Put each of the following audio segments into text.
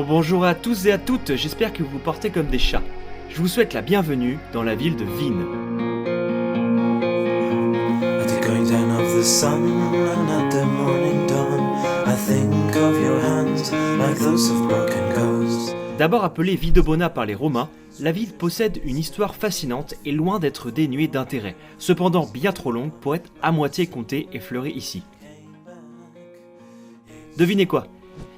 Bonjour à tous et à toutes, j'espère que vous vous portez comme des chats. Je vous souhaite la bienvenue dans la ville de Vienne. At the going down of the sun and at the morning dawn, I think of your hands like those of broken ghosts. D'abord appelée Vidobona par les Romains, la ville possède une histoire fascinante et loin d'être dénuée d'intérêt, cependant bien trop longue pour être à moitié comptée et fleurie ici. Devinez quoi ?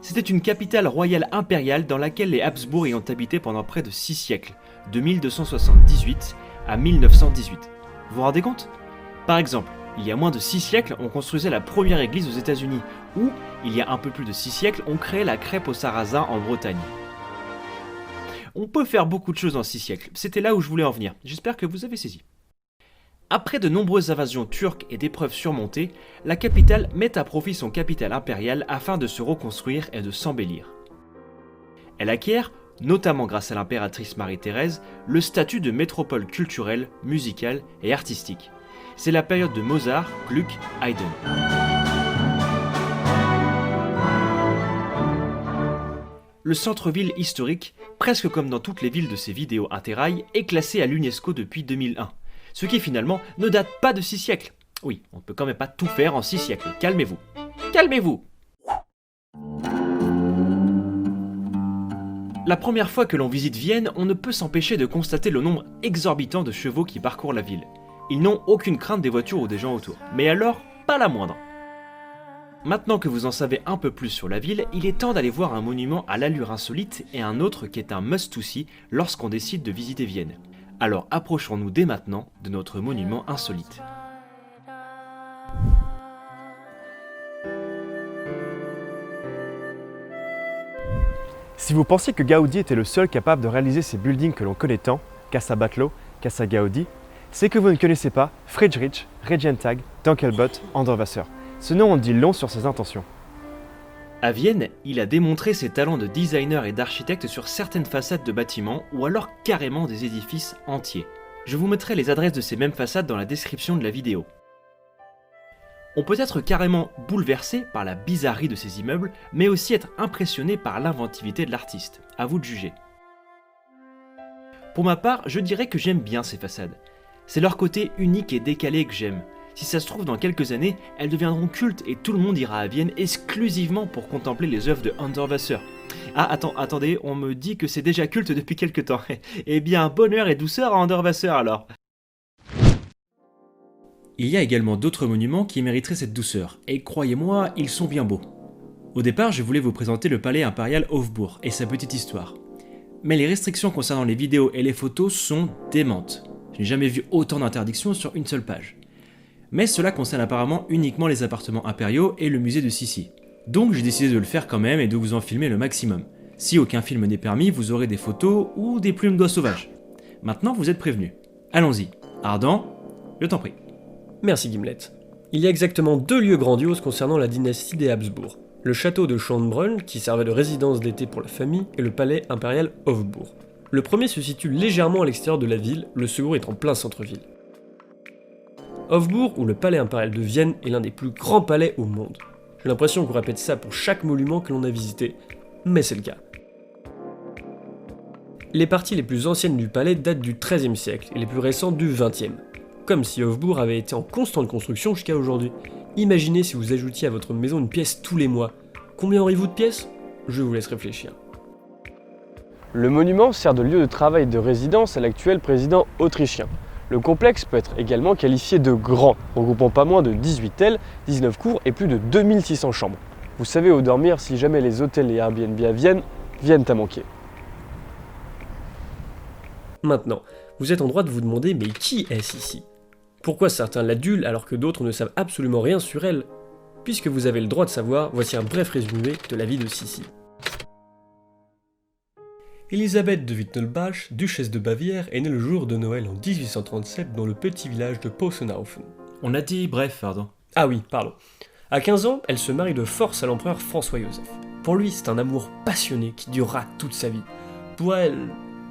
C'était une capitale royale impériale dans laquelle les Habsbourg y ont habité pendant près de 6 siècles, de 1278 à 1918. Vous vous rendez compte ? Par exemple, il y a moins de 6 siècles, on construisait la première église aux États-Unis, ou, il y a un peu plus de 6 siècles, on créait la crêpe au sarrasin en Bretagne. On peut faire beaucoup de choses en 6 siècles, c'était là où je voulais en venir, j'espère que vous avez saisi. Après de nombreuses invasions turques et d'épreuves surmontées, la capitale met à profit son capital impérial afin de se reconstruire et de s'embellir. Elle acquiert, notamment grâce à l'impératrice Marie-Thérèse, le statut de métropole culturelle, musicale et artistique. C'est la période de Mozart, Gluck, Haydn. Le centre-ville historique, presque comme dans toutes les villes de ces vidéos interrail, est classé à l'UNESCO depuis 2001. Ce qui finalement ne date pas de 6 siècles. Oui, on ne peut quand même pas tout faire en 6 siècles, calmez-vous. Calmez-vous. La première fois que l'on visite Vienne, on ne peut s'empêcher de constater le nombre exorbitant de chevaux qui parcourent la ville. Ils n'ont aucune crainte des voitures ou des gens autour, mais alors, pas la moindre. Maintenant que vous en savez un peu plus sur la ville, il est temps d'aller voir un monument à l'allure insolite et un autre qui est un must-to-see lorsqu'on décide de visiter Vienne. Alors approchons-nous dès maintenant de notre monument insolite. Si vous pensiez que Gaudi était le seul capable de réaliser ces buildings que l'on connaît tant, Casa Batlló, Casa Gaudi, c'est que vous ne connaissez pas Friedrich Regentag Dankelbot Anderwasser. Ce nom en dit long sur ses intentions. À Vienne, il a démontré ses talents de designer et d'architecte sur certaines façades de bâtiments ou alors carrément des édifices entiers. Je vous mettrai les adresses de ces mêmes façades dans la description de la vidéo. On peut être carrément bouleversé par la bizarrerie de ces immeubles, mais aussi être impressionné par l'inventivité de l'artiste. À vous de juger. Pour ma part, je dirais que j'aime bien ces façades. C'est leur côté unique et décalé que j'aime. Si ça se trouve, dans quelques années, elles deviendront cultes et tout le monde ira à Vienne exclusivement pour contempler les œuvres de Anderwasser. Ah, attendez, on me dit que c'est déjà culte depuis quelques temps. Eh bien, bonheur et douceur à Anderwasser alors. Il y a également d'autres monuments qui mériteraient cette douceur, et croyez-moi, ils sont bien beaux. Au départ, je voulais vous présenter le palais impérial Hofburg et sa petite histoire. Mais les restrictions concernant les vidéos et les photos sont démentes. Je n'ai jamais vu autant d'interdictions sur une seule page. Mais cela concerne apparemment uniquement les appartements impériaux et le musée de Sissi. Donc j'ai décidé de le faire quand même et de vous en filmer le maximum. Si aucun film n'est permis, vous aurez des photos ou des plumes d'oies sauvages. Maintenant vous êtes prévenus. Allons-y. Ardan, je t'en prie. Merci Gimlet. Il y a exactement 2 lieux grandioses concernant la dynastie des Habsbourg. Le château de Schönbrunn, qui servait de résidence d'été pour la famille, et le palais impérial Hofburg. Le premier se situe légèrement à l'extérieur de la ville, le second est en plein centre-ville. Hofburg, ou le palais impérial de Vienne, est l'un des plus grands palais au monde. J'ai l'impression qu'on répète ça pour chaque monument que l'on a visité, mais c'est le cas. Les parties les plus anciennes du palais datent du XIIIe siècle et les plus récentes du XXe. Comme si Hofburg avait été en constante construction jusqu'à aujourd'hui. Imaginez si vous ajoutiez à votre maison une pièce tous les mois. Combien aurez-vous de pièces ? Je vous laisse réfléchir. Le monument sert de lieu de travail et de résidence à l'actuel président autrichien. Le complexe peut être également qualifié de grand, regroupant pas moins de 18 ailes, 19 cours et plus de 2600 chambres. Vous savez où dormir si jamais les hôtels et Airbnb à Vienne viennent à manquer. Maintenant, vous êtes en droit de vous demander mais qui est Sissi ? Pourquoi certains l'adulent alors que d'autres ne savent absolument rien sur elle ? Puisque vous avez le droit de savoir, voici un bref résumé de la vie de Sissi. Elisabeth de Wittelsbach, duchesse de Bavière, est née le jour de Noël en 1837 dans le petit village de Possenhaufen. On a dit bref, pardon. Ah oui, pardon. À 15 ans, elle se marie de force à l'empereur François-Joseph. Pour lui, c'est un amour passionné qui durera toute sa vie. Pour elle,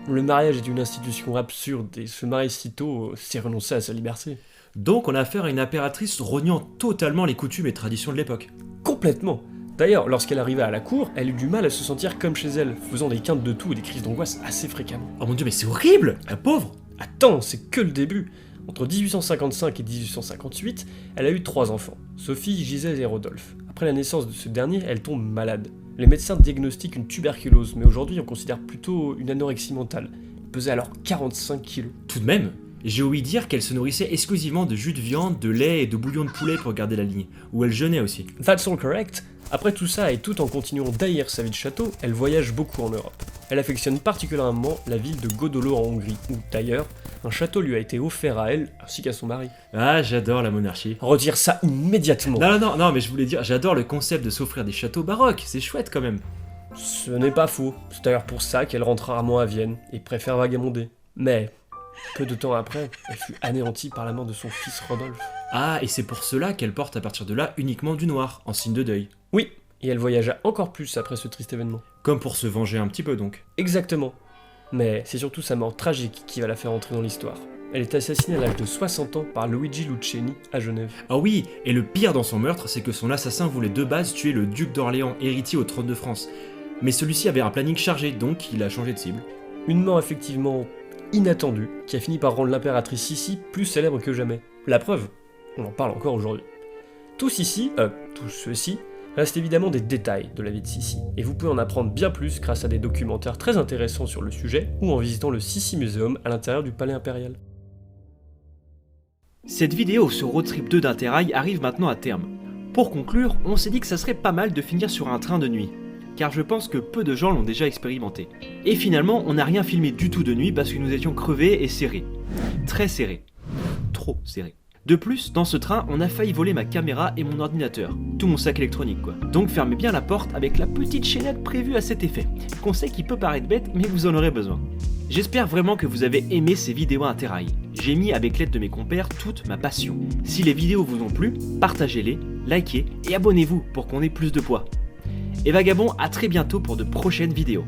le mariage est une institution absurde et se marier si tôt, c'est renoncer à sa liberté. Donc on a affaire à une impératrice reniant totalement les coutumes et traditions de l'époque. Complètement. D'ailleurs, lorsqu'elle arrivait à la cour, elle eut du mal à se sentir comme chez elle, faisant des quintes de toux et des crises d'angoisse assez fréquemment. Oh mon dieu, mais c'est horrible, la pauvre. Attends, c'est que le début. Entre 1855 et 1858, elle a eu 3 enfants, Sophie, Gisèle et Rodolphe. Après la naissance de ce dernier, elle tombe malade. Les médecins diagnostiquent une tuberculose, mais aujourd'hui on considère plutôt une anorexie mentale. Elle pesait alors 45 kilos. Tout de même, j'ai ouï dire qu'elle se nourrissait exclusivement de jus de viande, de lait et de bouillon de poulet pour garder la ligne, ou elle jeûnait aussi. That's all correct. Après tout ça, et tout en continuant d'haïr sa vie de château, elle voyage beaucoup en Europe. Elle affectionne particulièrement la ville de Gödöllő en Hongrie, où d'ailleurs, un château lui a été offert à elle, ainsi qu'à son mari. Ah, j'adore la monarchie. Retire ça immédiatement. Non, mais je voulais dire, j'adore le concept de s'offrir des châteaux baroques, c'est chouette quand même. Ce n'est pas faux, c'est d'ailleurs pour ça qu'elle rentre rarement à Vienne, et préfère vagabonder. Mais, peu de temps après, elle fut anéantie par la mort de son fils Rodolphe. Ah, et c'est pour cela qu'elle porte à partir de là uniquement du noir, en signe de deuil. Oui, et elle voyagea encore plus après ce triste événement. Comme pour se venger un petit peu donc. Exactement. Mais c'est surtout sa mort tragique qui va la faire entrer dans l'histoire. Elle est assassinée à l'âge de 60 ans par Luigi Lucchini à Genève. Ah oui, et le pire dans son meurtre, c'est que son assassin voulait de base tuer le duc d'Orléans, héritier au trône de France. Mais celui-ci avait un planning chargé, donc il a changé de cible. Une mort effectivement inattendue, qui a fini par rendre l'impératrice Sissi plus célèbre que jamais. La preuve, on en parle encore aujourd'hui. Tout ceci restent évidemment des détails de la vie de Sissi, et vous pouvez en apprendre bien plus grâce à des documentaires très intéressants sur le sujet, ou en visitant le Sissi Museum à l'intérieur du palais impérial. Cette vidéo sur Road Trip 2 d'Interrail arrive maintenant à terme. Pour conclure, on s'est dit que ça serait pas mal de finir sur un train de nuit, car je pense que peu de gens l'ont déjà expérimenté. Et finalement, on n'a rien filmé du tout de nuit parce que nous étions crevés et serrés. Très serrés. Trop serrés. De plus, dans ce train, on a failli voler ma caméra et mon ordinateur. Tout mon sac électronique quoi. Donc fermez bien la porte avec la petite chaînette prévue à cet effet. Conseil qui peut paraître bête, mais vous en aurez besoin. J'espère vraiment que vous avez aimé ces vidéos Interrail. J'ai mis avec l'aide de mes compères toute ma passion. Si les vidéos vous ont plu, partagez-les, likez et abonnez-vous pour qu'on ait plus de poids. Et Vagabond, à très bientôt pour de prochaines vidéos.